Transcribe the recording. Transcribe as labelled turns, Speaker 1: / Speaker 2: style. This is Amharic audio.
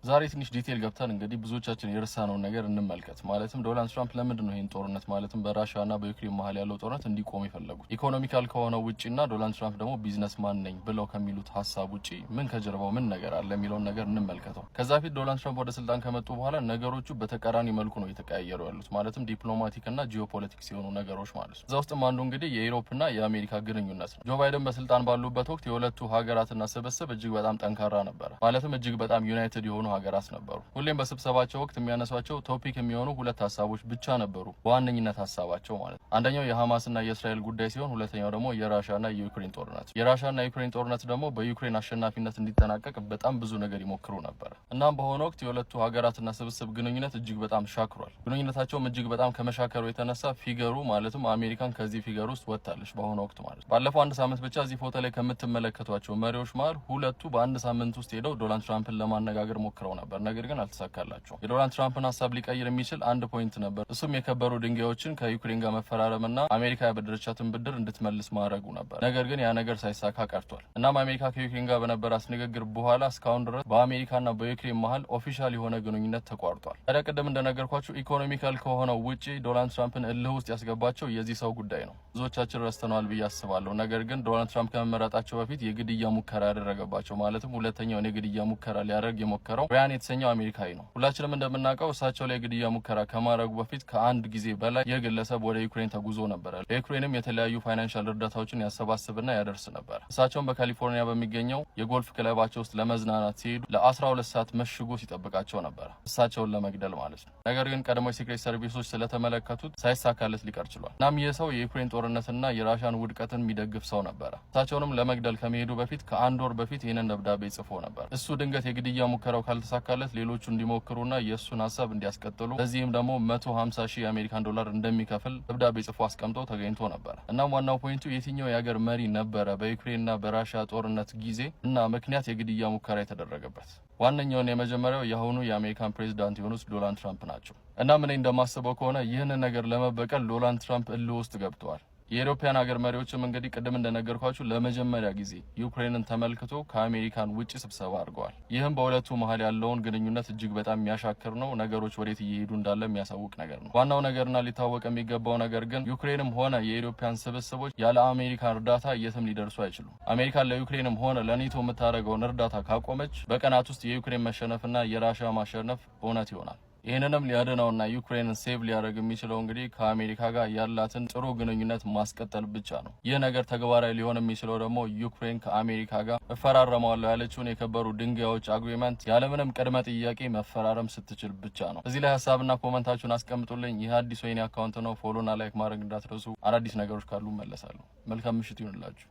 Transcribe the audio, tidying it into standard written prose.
Speaker 1: ዛሬ ትንሽ ዲቴል ገብተን እንግዲህ ብዙዎቻችን የረሳነው ነገር እንመልከት። ማለትም ዶናልድ ትራምፕ ለምንድን ነው ይሄን ጦርነት ማለትም በራሻና በዩክሬን መሀል ያለው ጦርነት እንዲቆም ይፈልጉት? ኢኮኖሚካል ከሆነው ውጪና ዶናልድ ትራምፕ ደግሞ ቢዝነስማን ነኝ ብለው ከሚሉት ሀሳብ ውጪ ምን ከጀርባው ምን ነገር አለ የሚለውን ነገር እንመልከተው። ከዛ ፊት ዶናልድ ትራምፕ ወደ ስልጣን ከመጡ በኋላ ነገሮቹ በተቃራኒ መልኩ ነው እየተቀያየሩ ያሉት። ማለትም ዲፕሎማቲክና ጂኦፖለቲክስ የሆኑ ነገሮች ማለት ነው። እዛ ውስጥም አንዱ እንግዲህ የዩሮፕና የአሜሪካ ግንኙነት ነው። ጆ ባይደን በስልጣን ባሉበት ወቅት የሁለቱ ሀገራትና ስብስብ እጅግ በጣም ጠንካራ ነበረ። ማለትም እጅግ በጣም ዩናይትድ የሆኑ ሀገራት ነበሩ። ሁሌም በስብሰባቸው ወቅት የሚያነሷቸው ቶፒክ የሚሆኑ ሁለት ሀሳቦች ብቻ ነበሩ፣ በዋነኝነት ሀሳባቸው ማለት ነው። አንደኛው የሐማስና የእስራኤል ጉዳይ ሲሆን ሁለተኛው ደግሞ የራሻና የዩክሬን ጦርነት። የራሻና የዩክሬን ጦርነት ደግሞ በዩክሬን አሸናፊነት እንዲጠናቀቅ በጣም ብዙ ነገር ይሞክሩ ነበር። እናም በሆነ ወቅት የሁለቱ ሀገራትና ስብስብ ግንኙነት እጅግ በጣም ሻክሯል። ግንኙነታቸውም እጅግ በጣም ከመሻከሩ የተነሳ ፊገሩ ማለትም አሜሪካን ከዚህ ፊገር ውስጥ ወጥታለች በሆነ ወቅት ማለት። ባለፈው አንድ ሳምንት ብቻ እዚህ ፎቶ ላይ ከምትመለከቷቸው መሪዎች መሀል ሁለቱ በአንድ ሳምንት ውስጥ ሄደው ዶናልድ ትራምፕን ለማነጋገር ሞክረው ነበር። ነገር ግን አልተሳካላቸው። የዶናልድ ትራምፕን ሀሳብ ሊቀይር የሚችል አንድ ፖይንት ነበር። እሱም የከበሩ ድንጋዮችን ከዩክሬን ጋር መፈራረምና አሜሪካ ያበደረቻትን ብድር እንድትመልስ ማድረጉ ነበር። ነገር ግን ያ ነገር ሳይሳካ ቀርቷል። እናም አሜሪካ ከዩክሬን ጋር በነበራት ንግግር በኋላ እስካሁን ድረስ በአሜሪካና በዩክሬን መሀል ኦፊሻል የሆነ ግንኙነት ተቋርጧል። ታዲያ ቅድም እንደነገርኳችሁ ኢኮኖሚካል ከሆነው ውጪ ዶናልድ ትራምፕን እልህ ውስጥ ያስገባቸው የዚህ ሰው ጉዳይ ነው። ብዙዎቻችን ረስተነዋል ብዬ አስባለሁ። ነገር ግን ዶናልድ ትራምፕ ከመመረጣቸው በፊት የግድያ ሙከራ ያደረገባቸው ማለትም ሁለተኛውን የግድያ ሙከራ ሊያደርግ የሞከረው ሪያን የተሰኘው አሜሪካዊ ነው። ሁላችንም እንደምናውቀው እሳቸው ላይ ግድያ ሙከራ ከማድረጉ በፊት ከአንድ ጊዜ በላይ የግለሰብ ወደ ዩክሬን ተጉዞ ነበር። ለዩክሬንም የተለያዩ ፋይናንሻል እርዳታዎችን ያሰባስብና ያደርስ ነበር። እሳቸውም በካሊፎርኒያ በሚገኘው የጎልፍ ክለባቸው ውስጥ ለመዝናናት ሲሄዱ ለ12 ሰዓት መሽጎ ሲጠብቃቸው ነበር፣ እሳቸውን ለመግደል ማለት ነው። ነገር ግን ቀድሞ የሴክሬት ሰርቪሶች ስለተመለከቱት ሳይሳካለት ሊቀር ችሏል። እናም ይህ ሰው የዩክሬን ጦርነትና የራሻን ውድቀትን የሚደግፍ ሰው ነበረ። እሳቸውንም ለመግደል ከመሄዱ በፊት ከአንድ ወር በፊት ይህንን ደብዳቤ ጽፎ ነበር። እሱ ድንገት የግድያ ሙከራው ካልተሳካለት ሌሎቹ እንዲሞክሩና የእሱን ሀሳብ እንዲያስቀጥሉ ለዚህም ደግሞ 150,000 የአሜሪካን ዶላር እንደሚከፍል ደብዳቤ ጽፎ አስቀምጦ ተገኝቶ ነበር። እናም ዋናው ፖይንቱ የትኛው የሀገር መሪ ነበረ በዩክሬንና በራሻ ጦርነት ጊዜ እና ምክንያት የግድያ ሙከራ የተደረገበት? ዋነኛውን የመጀመሪያው የአሁኑ የአሜሪካን ፕሬዚዳንት የሆኑት ዶናልድ ትራምፕ ናቸው። እናም እኔ እንደማስበው ከሆነ ይህንን ነገር ለመበቀል ዶናልድ ትራምፕ እልህ ውስጥ ገብተዋል። የአውሮፓውያን ሀገር መሪዎችም እንግዲህ ቅድም እንደነገርኳችሁ ለመጀመሪያ ጊዜ ዩክሬንን ተመልክቶ ከአሜሪካን ውጪ ስብሰባ አድርገዋል። ይህም በሁለቱ መሀል ያለውን ግንኙነት እጅግ በጣም የሚያሻክር ነው። ነገሮች ወዴት እየሄዱ እንዳለ የሚያሳውቅ ነገር ነው። ዋናው ነገርና ሊታወቅ የሚገባው ነገር ግን ዩክሬንም ሆነ የአውሮፓውያን ስብስቦች ያለ አሜሪካ እርዳታ የትም ሊደርሱ አይችሉም። አሜሪካ ለዩክሬንም ሆነ ለኔቶ የምታደርገውን እርዳታ ካቆመች በቀናት ውስጥ የዩክሬን መሸነፍና የራሻ ማሸነፍ እውነት ይሆናል። ይህንንም ሊያድነውና ዩክሬንን ሴቭ ሊያደርግ የሚችለው እንግዲህ ከአሜሪካ ጋር ያላትን ጥሩ ግንኙነት ማስቀጠል ብቻ ነው። ይህ ነገር ተግባራዊ ሊሆን የሚችለው ደግሞ ዩክሬን ከአሜሪካ ጋር እፈራረማለሁ ያለችውን የከበሩ ድንጋዮች አግሪመንት ያለምንም ቅድመ ጥያቄ መፈራረም ስትችል ብቻ ነው። እዚህ ላይ ሀሳብና ኮመንታችሁን አስቀምጡልኝ። ይህ አዲስ ወይኔ አካውንት ነው። ፎሎና ላይክ ማድረግ እንዳትረሱ። አዳዲስ ነገሮች ካሉ መለሳለሁ። መልካም ምሽት ይሁንላችሁ።